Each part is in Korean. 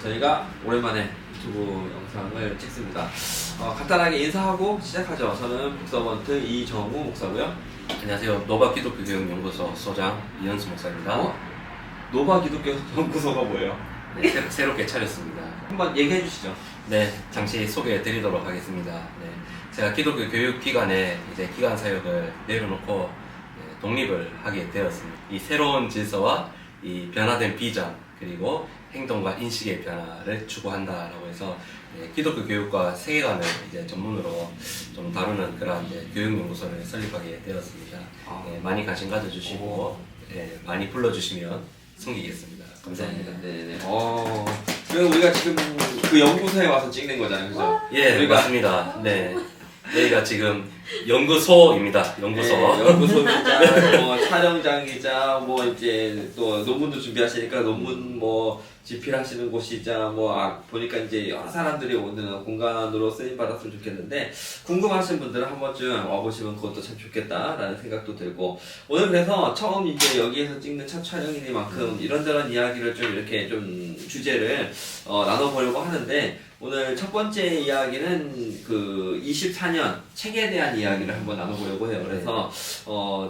저희가 오랜만에 유튜브 영상을 찍습니다. 간단하게 인사하고 시작하죠. 저는 북서번트 이정우 목사고요. 안녕하세요. 노바 기독교 교육연구소 소장 이현수 목사입니다. 노바 기독교 연구소가 뭐예요? 네, 새롭게 차렸습니다. 한번 얘기해 주시죠. 네, 잠시 소개해 드리도록 하겠습니다. 네, 제가 기독교 교육기관에 이제 기관 사역을 내려놓고 독립을 하게 되었습니다. 이 새로운 질서와 이 변화된 비전 그리고 행동과 인식의 변화를 추구한다라고 해서 기독교 교육과 세계관을 이제 전문으로 좀 다루는 그런 이제 교육연구소를 설립하게 되었습니다. 많이 관심 가져주시고 많이 불러주시면 섬기겠습니다. 감사합니다. 네네. 그럼 우리가 지금 그 연구소에 와서 찍는 거잖아요, 그죠? 예, 우리가... 맞습니다. 네. 여기가 지금 연구소입니다. 연구소. 네, 연구소이자 뭐 촬영장이자 뭐 이제 또 논문도 준비하시니까 논문 뭐 집필하시는 곳이자 보니까 이제 여러 사람들이 오는 공간으로 쓰임 받았으면 좋겠는데 궁금하신 분들은 한 번쯤 와보시면 그것도 참 좋겠다라는 생각도 들고 오늘 그래서 처음 이제 여기에서 찍는 첫 촬영이니만큼 이런저런 이야기를 좀 이렇게 좀 주제를 나눠보려고 하는데 오늘 첫 번째 이야기는 그 24년 책에 대한 이야기를 한번 나눠보려고 해요. 그래서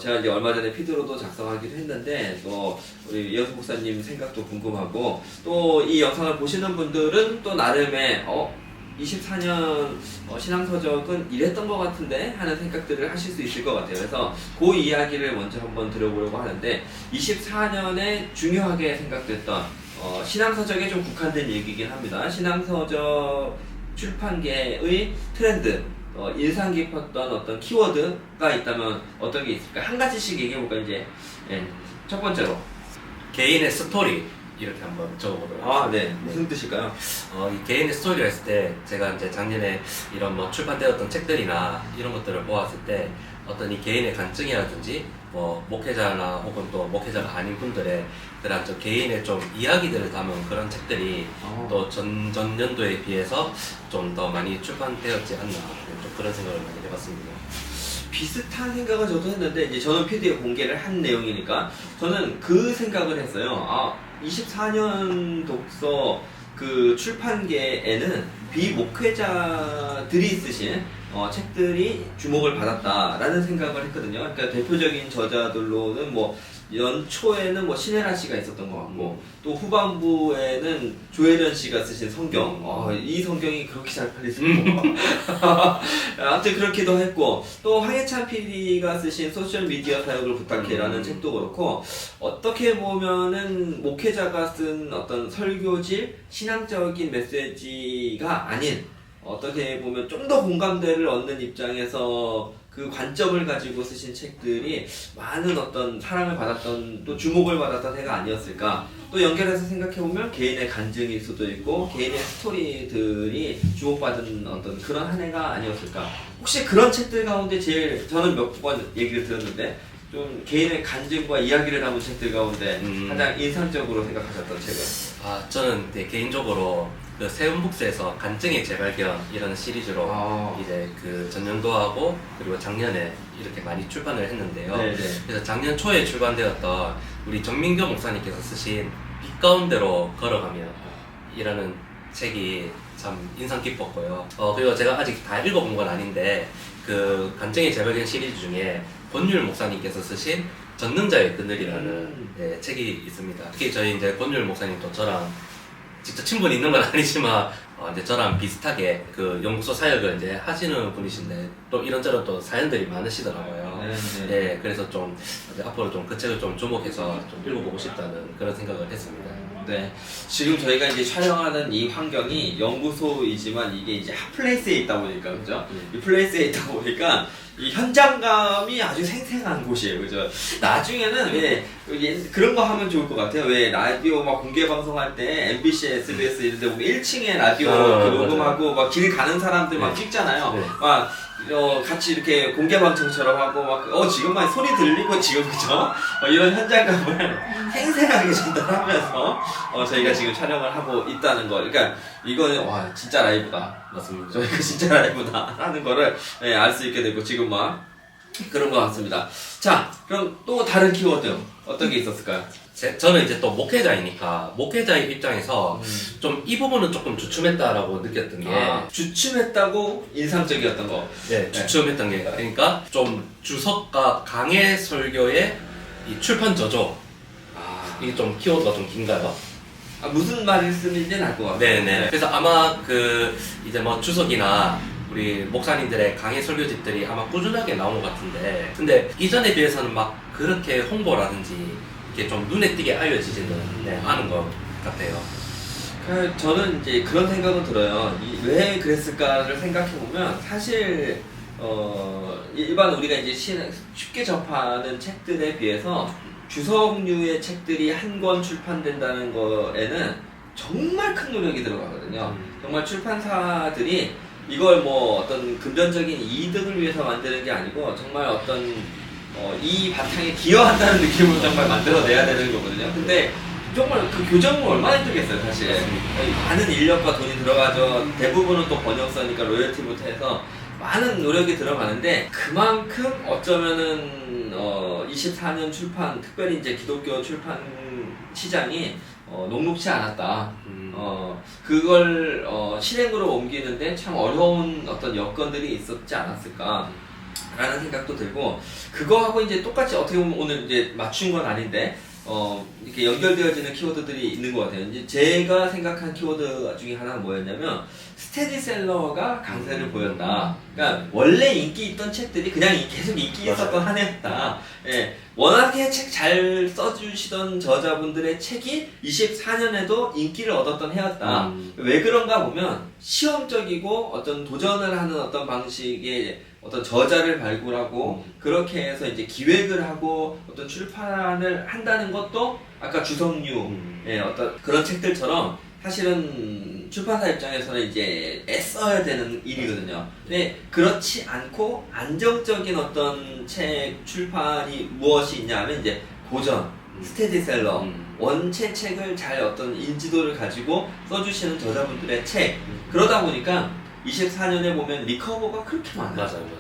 제가 이제 얼마 전에 피드로도 작성하기도 했는데 또 우리 이현수 목사님 생각도 궁금하고 또 이 영상을 보시는 분들은 또 나름의 24년 신앙서적은 이랬던 것 같은데 하는 생각들을 하실 수 있을 것 같아요. 그래서 그 이야기를 먼저 한번 들어보려고 하는데 24년에 중요하게 생각됐던 신앙서적에 좀 국한된 얘기긴 합니다. 신앙서적 출판계의 트렌드, 인상 깊었던 어떤 키워드가 있다면 어떤 게 있을까? 한 가지씩 얘기해볼까, 이제. 첫 번째로. 개인의 스토리. 이렇게 한번 적어보도록 하겠습니다. 네. 무슨 뜻일까요? 이 개인의 스토리를 했을 때 제가 이제 작년에 이런 뭐 출판되었던 책들이나 이런 것들을 보았을 때 어떤 이 개인의 간증이라든지 뭐 목회자나 혹은 또 목회자가 아닌 분들의 그런 저 개인의 좀 이야기들을 담은 그런 책들이 또 전년도에 비해서 좀 더 많이 출판되었지 않나 좀 그런 생각을 많이 해봤습니다. 비슷한 생각을 저도 했는데 이제 저는 PD에 공개를 한 내용이니까 저는 그 생각을 했어요. 24년 독서 그 출판계에는 비목회자들이 쓰신 책들이 주목을 받았다라는 생각을 했거든요. 그러니까 대표적인 저자들로는 뭐 연초에는 뭐 신혜라 씨가 있었던 것 같고 또 후반부에는 조혜련 씨가 쓰신 성경 이 성경이 그렇게 잘 팔리더라고. 아무튼 그렇기도 했고 또 황해찬 PD가 쓰신 소셜미디어 사역을 부탁해라는 책도 그렇고 어떻게 보면은 목회자가 쓴 어떤 설교질 신앙적인 메시지가 아닌 어떻게 보면 좀 더 공감대를 얻는 입장에서 그 관점을 가지고 쓰신 책들이 많은 어떤 사랑을 받았던 또 주목을 받았던 해가 아니었을까. 또 연결해서 생각해보면 개인의 간증일 수도 있고 개인의 스토리들이 주목받은 어떤 그런 한 해가 아니었을까. 혹시 그런 책들 가운데 제일 저는 몇 번 얘기를 들었는데 좀 개인의 간증과 이야기를 담은 책들 가운데 가장 인상적으로 생각하셨던 책은? 저는 개인적으로 그 세운북스에서 간증의 재발견 이런 시리즈로 이제 그 전년도하고 그리고 작년에 이렇게 많이 출판을 했는데요. 네네. 그래서 작년 초에 출간되었던 우리 정민교 목사님께서 쓰신 빛 가운데로 걸어가며 이라는 책이 참 인상 깊었고요. 그리고 제가 아직 다 읽어본 건 아닌데 그 간증의 재발견 시리즈 중에 권율 목사님께서 쓰신 전능자의 그늘이라는 책이 있습니다. 특히 저희 이제 권율 목사님도 저랑 직접 친분이 있는 건 아니지만 이제 저랑 비슷하게 그 연구소 사역을 이제 하시는 분이신데 또 이런저런 또 사연들이 많으시더라고요. 네, 그래서 좀 앞으로 좀 그 책을 좀 주목해서 좀 읽어보고 싶다는 그런 생각을 했습니다. 네, 지금 저희가 이제 촬영하는 이 환경이 연구소이지만 이게 이제 핫플레이스에 있다 보니까 그죠? 이 플레이스에 있다 보니까 이 현장감이 아주 생생한 곳이에요, 그죠? 나중에는 왜 그런 거 하면 좋을 것 같아요. 왜 라디오 막 공개 방송할 때 MBC, SBS 이런 데 보면 1층에 라디오 녹음하고 막 길 가는 사람들 막 찍잖아요. 막 같이 이렇게 공개 방송처럼 하고 막 지금만 소리 들리고 지금 그죠? 이런 현장감을 생생하게 전달하면서 저희가 지금 촬영을 하고 있다는 거. 그러니까 이거는 와 진짜 라이브다. 맞습니다. 저희가 진짜 라이브다 라는 거를 알 수 있게 되고 지금 막 그런 것 같습니다. 자, 그럼 또 다른 키워드 어떤 게 있었을까요? 저는 이제 또 목회자이니까 목회자의 입장에서 좀 이 부분은 조금 주춤했다라고 느꼈던 게 주춤했다고 인상적이었던 거. 네, 주춤했던 게 그러니까 좀 주석과 강해 설교의 이 출판 저조 이게 좀 키워드가 좀 긴가요? 무슨 말씀인지는 알 것 같아요. 네네. 그래서 아마 그 이제 뭐 주석이나 우리 목사님들의 강의 설교집들이 아마 꾸준하게 나온 것 같은데 근데 이전에 비해서는 막 그렇게 홍보라든지 이렇게 좀 눈에 띄게 알려지지는 않은 것 같아요. 저는 이제 그런 생각은 들어요. 왜 그랬을까를 생각해보면 사실 일반 우리가 이제 쉽게 접하는 책들에 비해서 주석류의 책들이 한 권 출판된다는 거에는 정말 큰 노력이 들어가거든요. 정말 출판사들이 이걸 뭐 어떤 금전적인 이득을 위해서 만드는 게 아니고 정말 어떤 이 바탕에 기여한다는 느낌으로 정말 만들어내야 되는 거거든요. 근데 정말 그 교정은 얼마나 힘들겠어요, 사실. 많은 인력과 돈이 들어가죠. 대부분은 또 번역서니까 로열티부터 해서 많은 노력이 들어가는데 그만큼 어쩌면은 24년 출판, 특별히 이제 기독교 출판 시장이 녹록치 않았다. 그걸 실행으로 옮기는데 참 어려운 어떤 여건들이 있었지 않았을까. 라는 생각도 들고, 그거하고 이제 똑같이 어떻게 보면 오늘 이제 맞춘 건 아닌데, 이렇게 연결되어지는 키워드들이 있는 것 같아요. 이제 제가 생각한 키워드 중에 하나는 뭐였냐면, 스테디셀러가 강세를 보였다. 그러니까 원래 인기 있던 책들이 그냥 계속 인기 있었던 한 해였다. 예, 워낙에 책 잘 써주시던 저자분들의 책이 24년에도 인기를 얻었던 해였다. 왜 그런가 보면 시험적이고 어떤 도전을 하는 어떤 방식의 어떤 저자를 발굴하고 그렇게 해서 이제 기획을 하고 어떤 출판을 한다는 것도 아까 주석류 어떤 그런 책들처럼 사실은 출판사 입장에서는 이제 애써야 되는 일이거든요. 근데 그렇지 않고 안정적인 어떤 책 출판이 무엇이 있냐 하면 이제 고전, 스테디셀러, 원체 책을 잘 어떤 인지도를 가지고 써주시는 저자분들의 책. 그러다 보니까 24년에 보면 리커버가 그렇게 많아요. 맞아요.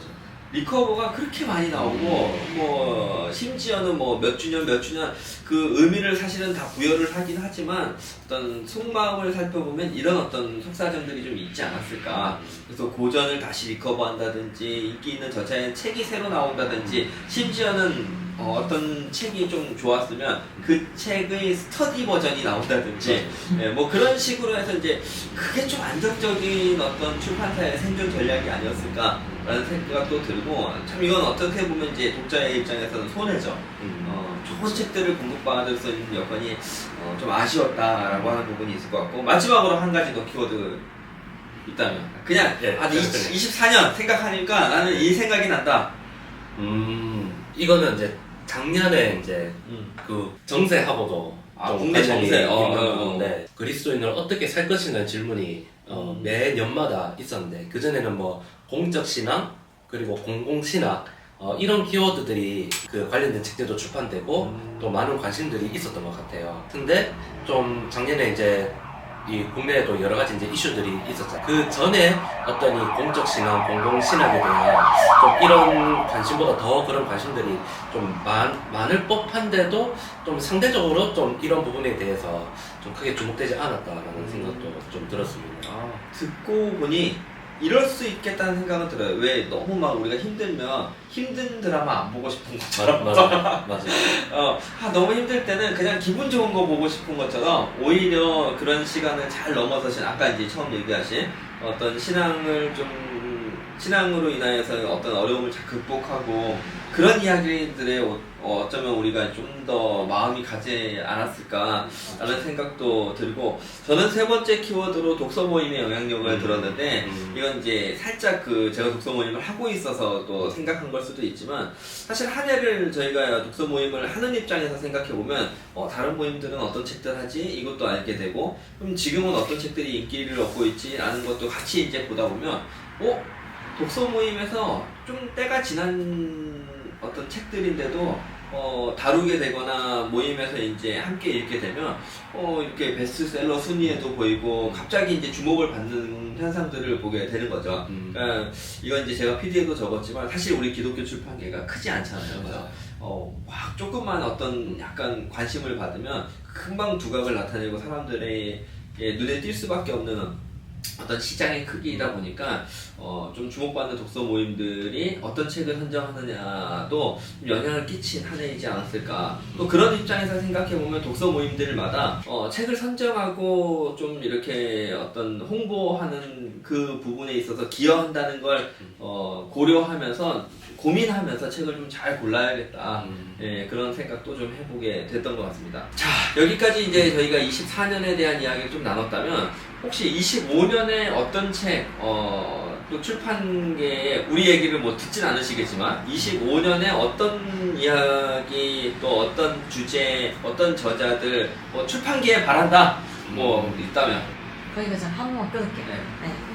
리커버가 그렇게 많이 나오고 뭐 심지어는 뭐 몇 주년 그 의미를 사실은 다 부여를 하긴 하지만 어떤 속마음을 살펴보면 이런 어떤 속사정들이 좀 있지 않았을까. 그래서 고전을 다시 리커버한다든지 인기 있는 저자의 책이 새로 나온다든지 심지어는 어떤 책이 좀 좋았으면 그 책의 스터디 버전이 나온다든지 뭐 그런 식으로 해서 이제 그게 좀 안정적인 어떤 출판사의 생존 전략이 아니었을까라는 생각도 들고, 참 이건 어떻게 보면 이제 독자의 입장에서는 손해죠. 좋은 책들을 공급받을 수 있는 여건이 좀 아쉬웠다라고 하는 부분이 있을 것 같고, 마지막으로 한 가지 더 키워드 있다면 그냥 24년 생각하니까 나는 이 생각이 난다. 이거는 이제 작년에 이제 그 정세하고도 국내 정세 네. 그리스도인을 어떻게 살 것인가는 질문이 매 년마다 있었는데 그 전에는 뭐 공적 신앙 그리고 공공 신학 이런 키워드들이 그 관련된 책들도 출판되고 또 많은 관심들이 있었던 것 같아요. 근데 좀 작년에 이제 이 국내에도 여러 가지 이제 이슈들이 있었죠. 그 전에 어떤 이 공적 신앙, 공공 신학에 대한 좀 이런 관심보다 더 그런 관심들이 좀 많을 법한데도 좀 상대적으로 좀 이런 부분에 대해서 좀 크게 주목되지 않았다라는 생각도 좀 들었습니다. 듣고 보니 이럴 수 있겠다는 생각은 들어요. 왜 너무 막 우리가 힘들면 힘든 드라마 안 보고 싶은 것처럼 맞아요. 너무 힘들 때는 그냥 기분 좋은 거 보고 싶은 것처럼 오히려 그런 시간을 잘 넘어서신 아까 이제 처음 얘기하신 어떤 신앙으로 인하여서 어떤 어려움을 잘 극복하고 그런 이야기들에 어쩌면 우리가 좀 더 마음이 가지 않았을까라는 생각도 들고, 저는 세 번째 키워드로 독서 모임의 영향력을 들었는데 이건 이제 살짝 제가 독서 모임을 하고 있어서 또 생각한 걸 수도 있지만, 사실 한 해를 저희가 독서 모임을 하는 입장에서 생각해 보면 다른 모임들은 어떤 책들 하지 이것도 알게 되고, 그럼 지금은 어떤 책들이 인기를 얻고 있지라는 것도 같이 이제 보다 보면 독서 모임에서 좀 때가 지난 어떤 책들인데도 다루게 되거나 모임에서 이제 함께 읽게 되면 이렇게 베스트셀러 순위에도 보이고 갑자기 이제 주목을 받는 현상들을 보게 되는 거죠. 그러니까 이건 이제 제가 PD에도 적었지만 사실 우리 기독교 출판계가 크지 않잖아요. 그래서 막 조금만 어떤 약간 관심을 받으면 금방 두각을 나타내고 사람들의 눈에 띌 수밖에 없는 어떤 시장의 크기이다 보니까 좀 주목받는 독서 모임들이 어떤 책을 선정하느냐도 영향을 끼친 한 해이지 않았을까. 또 그런 입장에서 생각해보면 독서 모임들마다 책을 선정하고 좀 이렇게 어떤 홍보하는 그 부분에 있어서 기여한다는 걸 고려하면서 고민하면서 책을 좀 잘 골라야겠다. 예, 그런 생각도 좀 해보게 됐던 것 같습니다. 자, 여기까지 이제 저희가 24년에 대한 이야기를 좀 나눴다면 혹시 25년에 어떤 책, 또 출판계에 우리 얘기를 뭐 듣진 않으시겠지만 25년에 어떤 이야기 또 어떤 주제, 어떤 저자들 출판계에 바란다 뭐 있다면 거기가 전 한 번만 끊을게요. 네. 네.